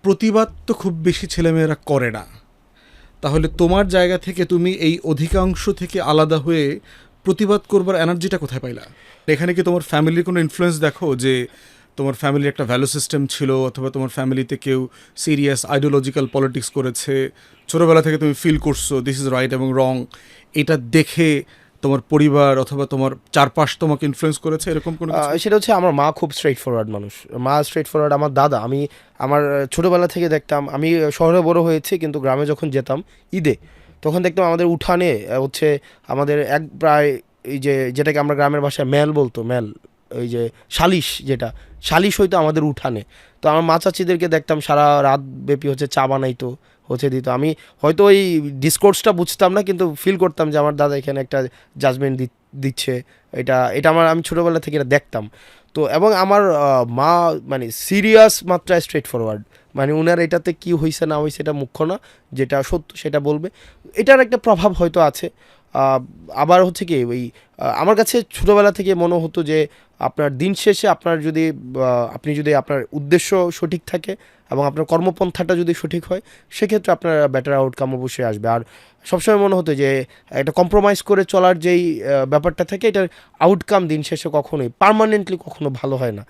প্রতিবাদ তো খুব বেশি ছেলেমেয়েরা করে না, তাহলে তোমার জায়গা থেকে তুমি এই অধিকাংশ থেকে আলাদা হয়ে প্রতিবাদ করবার এনার্জিটা কোথায় পাইলা? এখানে কি তোমার ফ্যামিলির কোনো ইনফ্লুয়েন্স দেখো, যে তোমার ফ্যামিলির একটা ভ্যালু সিস্টেম ছিল, অথবা তোমার ফ্যামিলিতে কেউ সিরিয়াস আইডিওলজিক্যাল পলিটিক্স করেছে, ছোটোবেলা থেকে তুমি ফিল করছো দিস ইজ রাইট এবং রং, এটা দেখে তোমার পরিবার অথবা তোমার চারপাশ তোমাকে ইনফ্লুয়েন্স করেছে, এরকম কোনো কিছু? সেটা হচ্ছে আমার মা খুব স্ট্রেট ফরওয়ার্ড মানুষ, মা স্ট্রেট ফরওয়ার্ড। আমার দাদা, আমি আমার ছোটোবেলা থেকে দেখতাম, আমি শহরে বড় হয়েছি কিন্তু গ্রামে যখন যেতাম ঈদে, তখন দেখতাম আমাদের উঠানে হচ্ছে আমাদের এক প্রায় এই যে যেটাকে আমরা গ্রামের ভাষায় মেল বলতো, মেল, ওই যে সালিশ, যেটা সালিশ হইতো আমাদের উঠানে। তো আমার মা চাচিদেরকে দেখতাম সারা রাত ব্যাপী হচ্ছে চা বানাইতো, হচ্ছে দিত। আমি হয়তো ওই ডিসকোর্সটা বুঝতাম না, কিন্তু ফিল করতাম যে আমার দাদা এখানে একটা জাজমেন্ট দিচ্ছে। এটা এটা আমি ছোটোবেলা থেকে এটা দেখতাম। তো এবং আমার মা মানে সিরিয়াস মাত্রায় স্ট্রেট ফরওয়ার্ড, মানে উনার এটাতে কি হয়েছে না হয়েছে এটা মুখ্য না, যেটা সত্য সেটা বলবে। এটার একটা প্রভাব হয়তো আছে। আবার হচ্ছে কি ওই আমার কাছে ছোটোবেলা থেকে মনে হতো যে আপনার দিন শেষে আপনার যদি আপনি যদি আপনার উদ্দেশ্য সঠিক থাকে এবং আপনার কর্মপন্থাটা যদি সঠিক হয়, সেক্ষেত্রে আপনার বেটার আউটকাম অবশ্যই আসবে। আর সবসময় মনে হতো যে একটা কম্প্রোমাইজ করে চলার যেই ব্যাপারটা থাকে, এটার আউটকাম দিন শেষে কখনোই পার্মানেন্টলি কখনো ভালো হয় না।